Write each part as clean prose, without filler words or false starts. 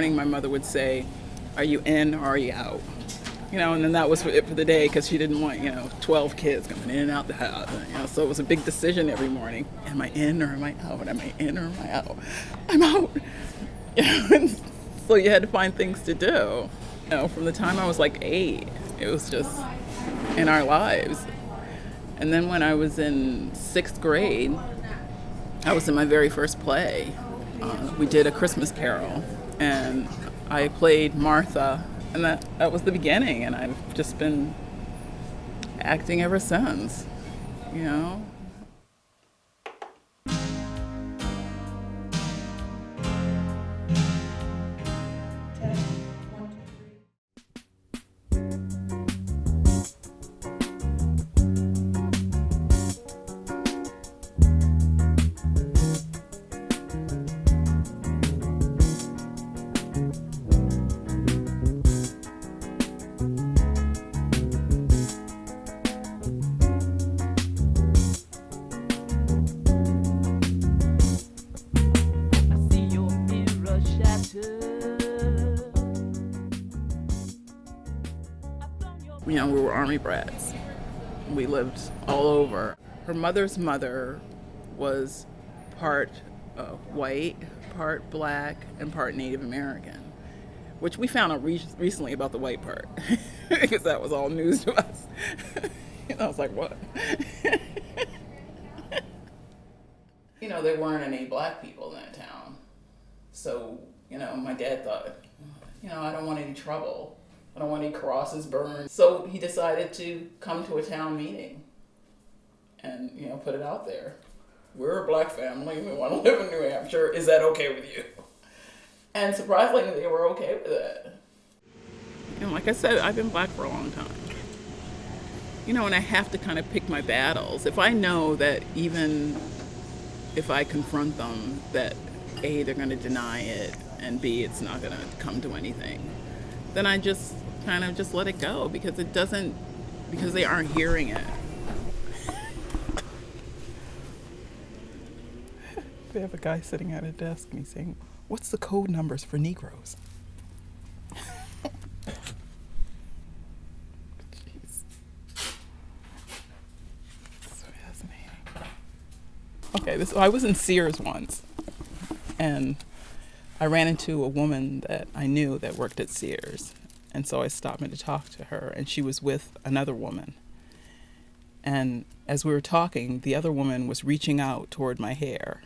morning my mother would say, "Are you in or are you out?" You know, and then that was it for the day because she didn't want, 12 kids coming in and out the house. So it was a big decision every morning. Am I in or am I out? Am I in or am I out? I'm out. And so you had to find things to do. From the time I was like 8, it was just in our lives. And then when I was in 6th grade, I was in my very first play. We did A Christmas Carol, and I played Martha. And that was the beginning, and I've just been acting ever since, We were Army brats. We lived all over. Her mother's mother was part white, part black, and part Native American, which we found out recently about the white part, because that was all news to us. I was like, what? There weren't any black people in that town. So, my dad thought, I don't want any trouble. I don't want any crosses burned. So he decided to come to a town meeting and, put it out there. We're a black family. We want to live in New Hampshire. Is that okay with you? And surprisingly, they were okay with it. Like I said, I've been black for a long time. And I have to kind of pick my battles. If I know that even if I confront them, that A, they're going to deny it, and B, it's not going to come to anything, then I just kind of just let it go, because they aren't hearing it. They have a guy sitting at a desk and he's saying, "What's the code numbers for Negroes?" Jeez. So fascinating. Okay, I was in Sears once, and I ran into a woman that I knew that worked at Sears. And so I stopped in to talk to her, and she was with another woman. And as we were talking, the other woman was reaching out toward my hair.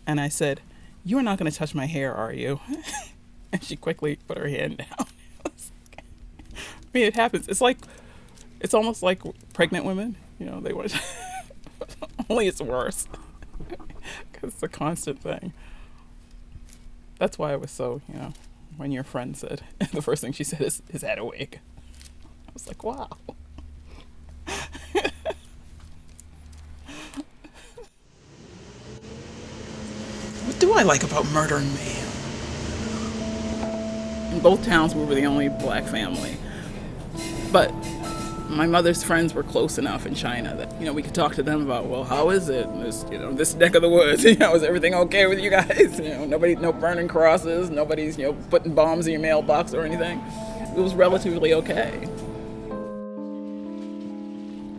And I said, "You are not going to touch my hair, are you?" And she quickly put her hand down. It happens. It's almost like pregnant women. They want to, only it's worse. Because it's a constant thing. That's why I was so, when your friend said, the first thing she said is that a wig? I was like, wow. What do I like about Murder in Maine? In both towns, we were the only black family. But my mother's friends were close enough in China that, we could talk to them about, well, how is it in this, this neck of the woods? Is everything okay with you guys? No burning crosses, nobody's, putting bombs in your mailbox or anything. It was relatively okay.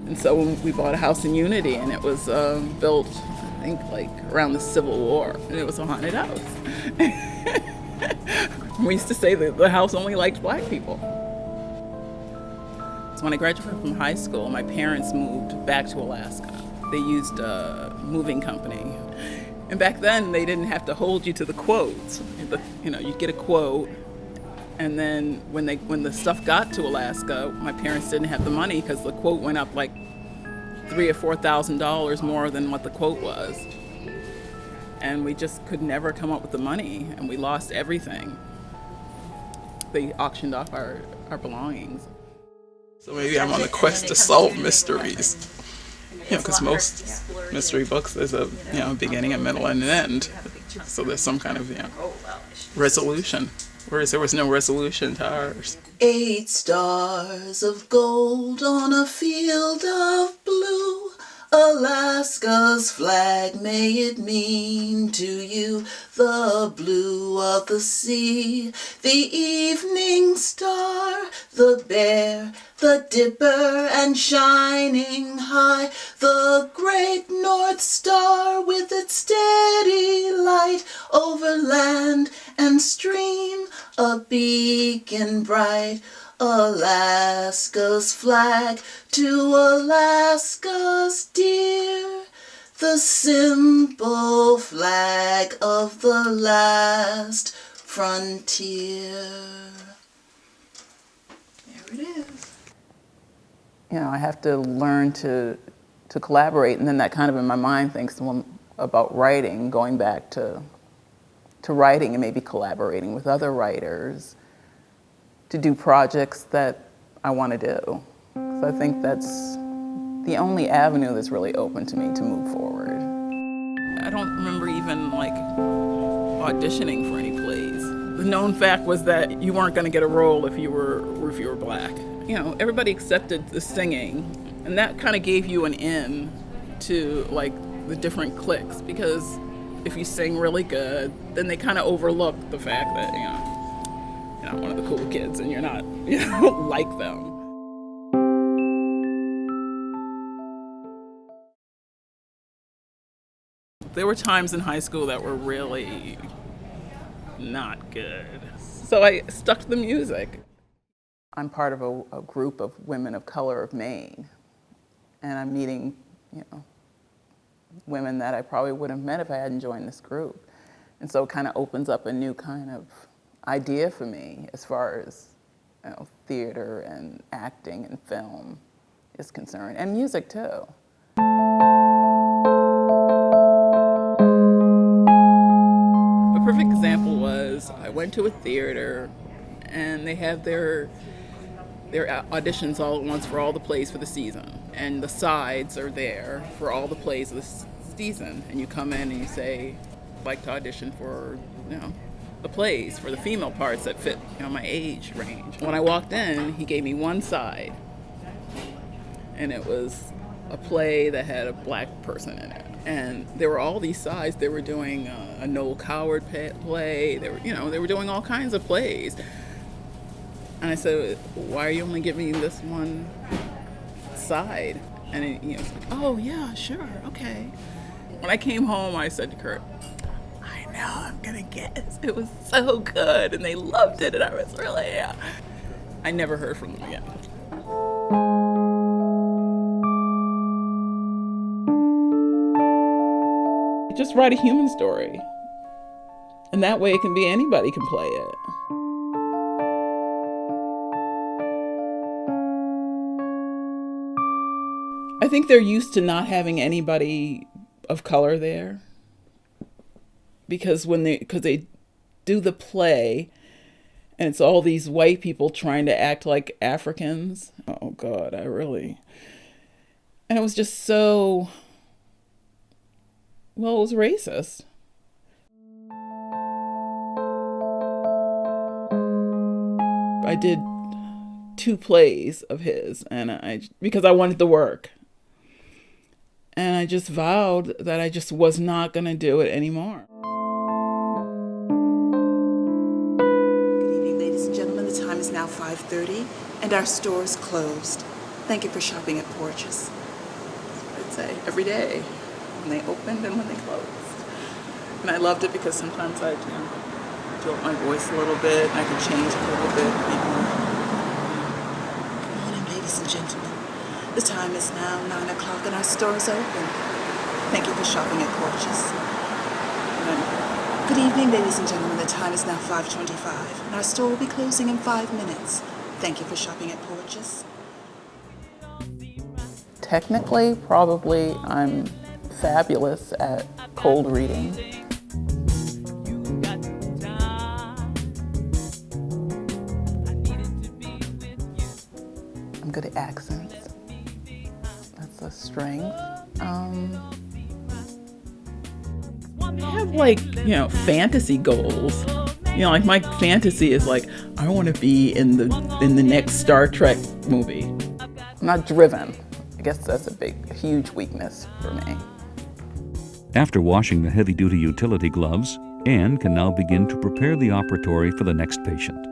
And so we bought a house in Unity, and it was built, I think, around the Civil War, and it was a haunted house. We used to say that the house only liked black people. So when I graduated from high school, my parents moved back to Alaska. They used a moving company. And back then, they didn't have to hold you to the quotes. You'd get a quote, and then when the stuff got to Alaska, my parents didn't have the money because the quote went up like $3,000 or $4,000 more than what the quote was. And we just could never come up with the money, and we lost everything. They auctioned off our belongings. So maybe I'm on the quest to solve mysteries. Because most mystery books, there's a beginning, a middle, and an end. So there's some kind of resolution. Whereas there was no resolution to ours. 8 stars of gold on a field of blue. Alaska's flag, may it mean to you the blue of the sea, the evening star, the bear, the dipper, and shining high, the great North Star with its steady light over land and stream, a beacon bright. Alaska's flag, to Alaska's dear, the simple flag of the last frontier. There it is. You know, I have to learn to collaborate, and then that kind of in my mind thinks about writing, going back to writing and maybe collaborating with other writers to do projects that I want to do. So I think that's the only avenue that's really open to me to move forward. I don't remember even like auditioning for any plays. The known fact was that you weren't going to get a role if you were black. You know, everybody accepted the singing, and that kind of gave you an in to like the different cliques, because if you sing really good, then they kind of overlook the fact that, you know, you're not one of the cool kids and you're not, you know, like them. There were times in high school that were really not good. So I stuck to the music. I'm part of a group of women of color of Maine, and I'm meeting, you know, women that I probably wouldn't have met if I hadn't joined this group. And so it kind of opens up a new kind of idea for me as far as, you know, theater and acting and film is concerned, and music too. A perfect example was I went to a theater and they have their auditions all at once for all the plays for the season, and the sides are there for all the plays of the season, and you come in and you say, I'd like to audition for, you know, the plays for the female parts that fit, you know, my age range. When I walked in, he gave me one side, and it was a play that had a black person in it. And there were all these sides. They were doing a Noel Coward play. They were doing all kinds of plays. And I said, why are you only giving me this one side? And he was like, oh yeah, sure, okay. When I came home, I said to Kurt, I know I'm gonna get it. It was so good, and they loved it, and I was really, yeah. I never heard from them again. Just write a human story, and that way it can be anybody can play it. I think they're used to not having anybody of color there, because they do the play and it's all these white people trying to act like Africans. Oh God, and it was just so, well, it was racist. I did 2 plays of his, and because I wanted the work. And I just vowed that I just was not going to do it anymore. Good evening, ladies and gentlemen. The time is now 5:30, and our store is closed. Thank you for shopping at Porches. I'd say every day, when they opened and when they closed. And I loved it because sometimes I'd, you know, tilt my voice a little bit, and I could change a little bit. Good morning, ladies and gentlemen. The time is now 9 o'clock and our store is open. Thank you for shopping at Porches. Good evening, ladies and gentlemen. The time is now 5:25 and our store will be closing in 5 minutes. Thank you for shopping at Porches. Technically, probably I'm fabulous at cold reading. I'm good at accents. That's a strength. I have like, you know, fantasy goals. You know, like my fantasy is like, I want to be in the next Star Trek movie. I'm not driven. guess that's a huge weakness for me. After washing the heavy-duty utility gloves, Anne can now begin to prepare the operatory for the next patient.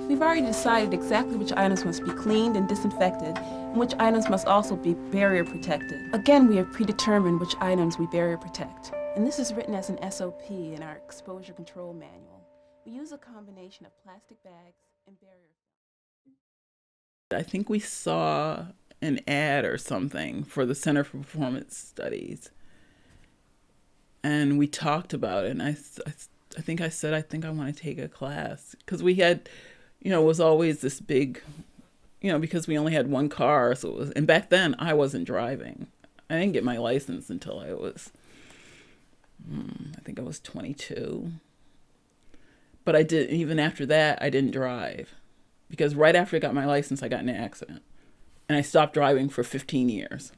We've already decided exactly which items must be cleaned and disinfected, and which items must also be barrier protected. Again, we have predetermined which items we barrier protect, and this is written as an SOP in our exposure control manual. We use a combination of plastic bags and barrier. I think we saw an ad or something for the Center for Performance Studies, and we talked about it, and I think I said, I think I want to take a class, because we had, it was always this big, because we only had one car, so it was, and back then I wasn't driving. I didn't get my license until I was, I think I was 22. But I did, even after that, I didn't drive, because right after I got my license, I got in an accident, and I stopped driving for 15 years.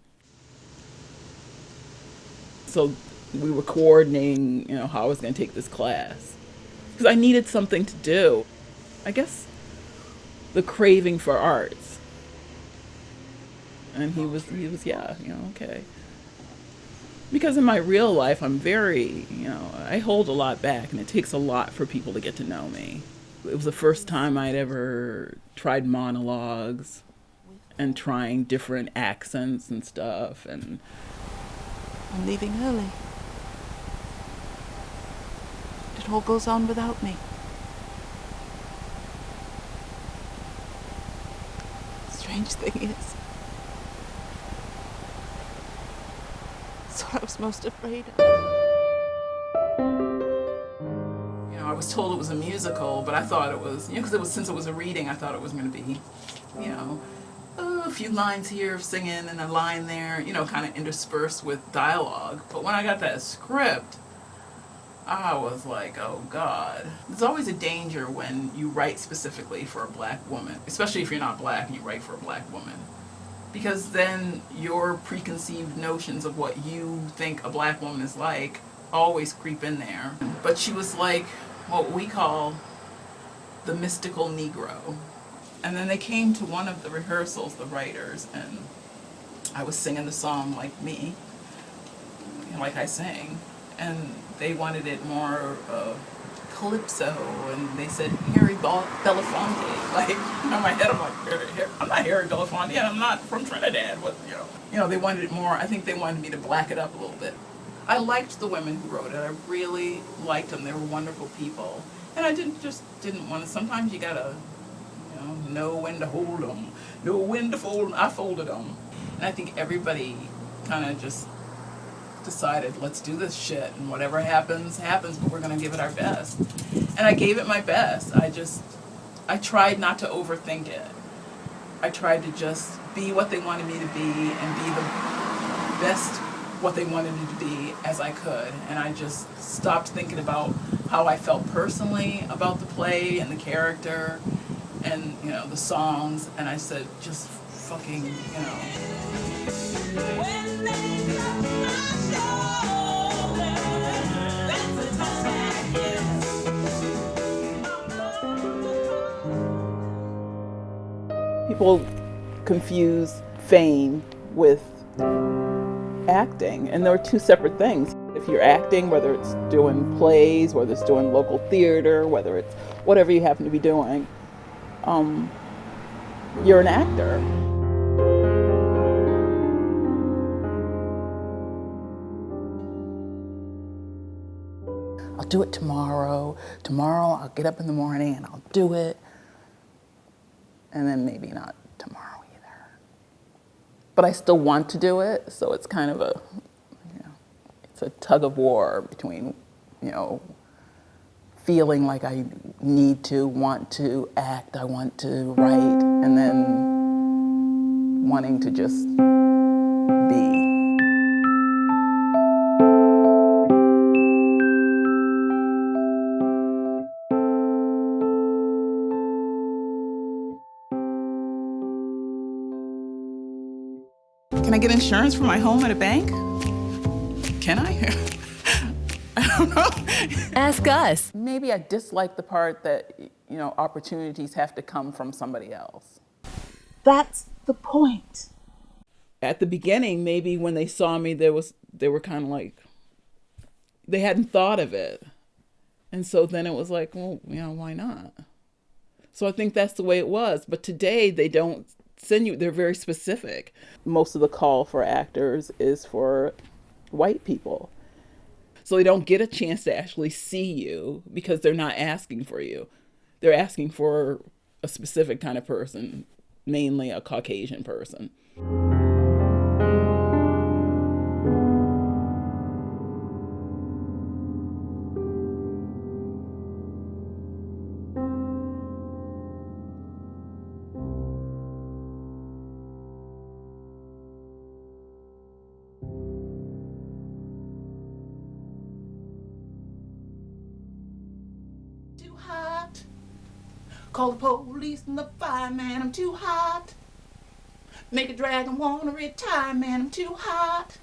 So we were coordinating, how I was going to take this class, because I needed something to do. I guess the craving for arts. And he was, yeah, okay. Because in my real life, I'm very, I hold a lot back, and it takes a lot for people to get to know me. It was the first time I'd ever tried monologues and trying different accents and stuff. And I'm leaving early. It all goes on without me. Strange thing is, it's what I was most afraid of. I was told it was a musical, but I thought it was, because since it was a reading, I thought it was going to be, a few lines here of singing and a line there, kind of interspersed with dialogue. But when I got that script, I was like, oh God. There's always a danger when you write specifically for a black woman, especially if you're not black and you write for a black woman. Because then your preconceived notions of what you think a black woman is like always creep in there. But she was like what we call the mystical Negro. And then they came to one of the rehearsals, the writers, and I was singing the song like me, like I sang. And they wanted it more calypso, and they said Harry Belafonte. Like, in my head, I'm like, I'm not Harry Belafonte, I'm not from Trinidad. But, they wanted it more. I think they wanted me to black it up a little bit. I liked the women who wrote it. I really liked them. They were wonderful people. And I didn't want to. Sometimes you gotta, know when to hold them, know when to fold them. I folded them. And I think everybody kind of just decided, let's do this shit, and whatever happens, happens, but we're going to give it our best. And I gave it my best. I tried not to overthink it. I tried to just be what they wanted me to be and be the best what they wanted it to be as I could. And I just stopped thinking about how I felt personally about the play and the character and, the songs. And I said, just fucking, When they cut my shoulder, that's the time I guess. People confuse fame with acting, and there are two separate things. If you're acting, whether it's doing plays, whether it's doing local theater, whether it's whatever you happen to be doing, you're an actor. I'll do it tomorrow. Tomorrow I'll get up in the morning and I'll do it. And then maybe not tomorrow either. But I still want to do it, so it's kind of it's a tug of war between, feeling like I need to, want to act, I want to write, and then wanting to just be. Can I get insurance for my home at a bank? Can I? I don't know. Ask us. Maybe I dislike the part that, opportunities have to come from somebody else. That's the point. at the beginning, maybe when they saw me, they were kind of like, they hadn't thought of it. And so then it was like, well, why not? So I think that's the way it was. But today they don't send you, they're very specific. Most of the call for actors is for white people. So they don't get a chance to actually see you because they're not asking for you. They're asking for a specific kind of person, mainly a Caucasian person. Too hot. Call the police and the fireman. I'm too hot. Make a dragon wanna retire, man. I'm too hot.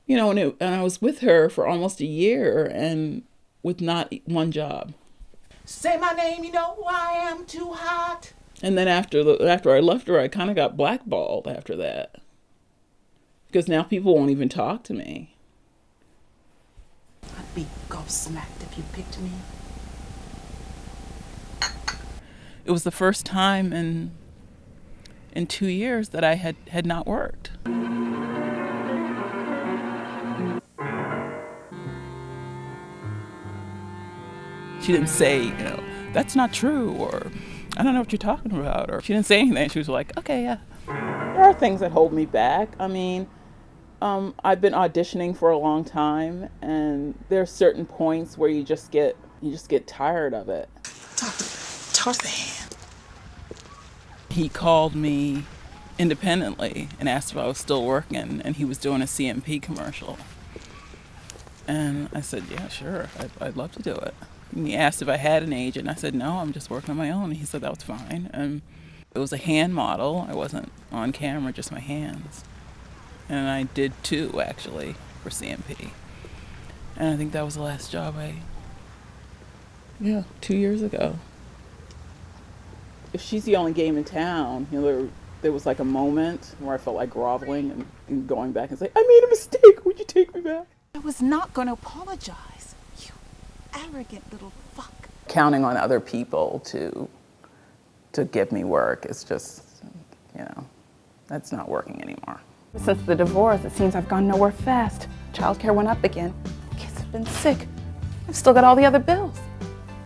And I was with her for almost a year and with not one job. Say my name, you know who I am. Too hot. And then after I left her, I kind of got blackballed after that. Because now people won't even talk to me. I'd be gobsmacked if you picked me. It was the first time in 2 years that I had not worked. She didn't say, that's not true, or I don't know what you're talking about, or she didn't say anything. She was like, okay, yeah. There are things that hold me back. I mean, I've been auditioning for a long time, and there are certain points where you just get tired of it. Talk to the hand. He called me independently and asked if I was still working, and he was doing a CMP commercial. And I said, yeah, sure, I'd love to do it. And he asked if I had an agent. I said, no, I'm just working on my own. And he said that was fine. And it was a hand model. I wasn't on camera, just my hands. And I did 2, actually, for CMP. And I think that was the last job 2 years ago. If she's the only game in town, there was like a moment where I felt like groveling and going back and saying, I made a mistake. Would you take me back? I was not going to apologize. You arrogant little fuck. Counting on other people to give me work is just, that's not working anymore. Since the divorce, it seems I've gone nowhere fast. Childcare went up again. Kids have been sick. I've still got all the other bills.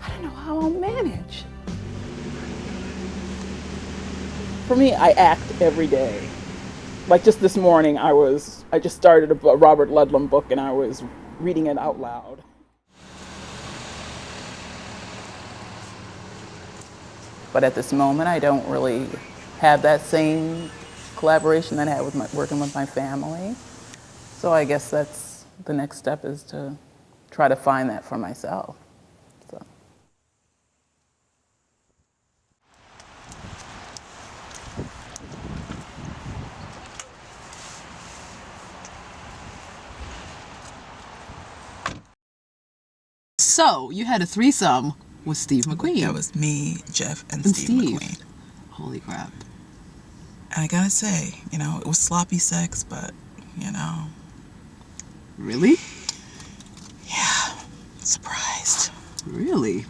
I don't know how I'll manage. For me, I act every day. Like just this morning, I just started a Robert Ludlum book and I was reading it out loud. But at this moment, I don't really have that same collaboration that I had with working with my family. So I guess that's the next step, is to try to find that for myself. So you had a threesome with Steve McQueen. That was me, Jeff, and Steve McQueen. Holy crap. And I gotta say, it was sloppy sex, but, Really? Yeah, surprised. Really?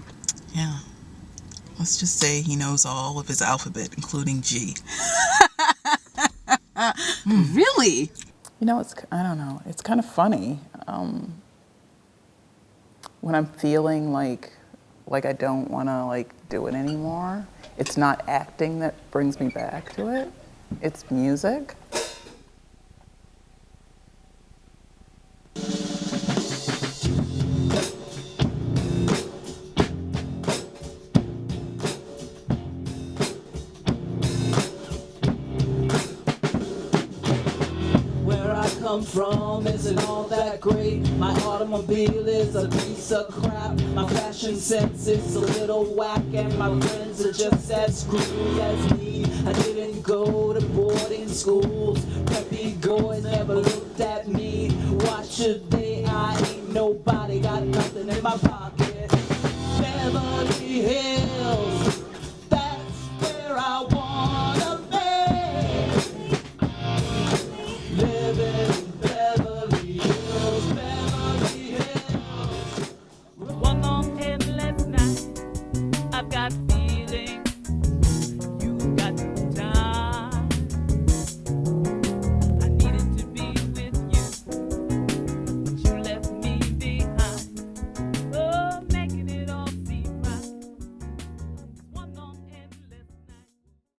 Yeah. Let's just say he knows all of his alphabet, including G. Really? I don't know, it's kind of funny. When I'm feeling like I don't want to do it anymore, it's not acting that brings me back to it. It's music. From isn't all that great. My automobile is a piece of crap. My fashion sense is a little whack, and my friends are just as screwed as me. I didn't go to boarding schools. Preppy boys never looked at me. Why should they? I ain't nobody, got nothing in my pocket. Beverly Hills, that's where I wanna be. sing.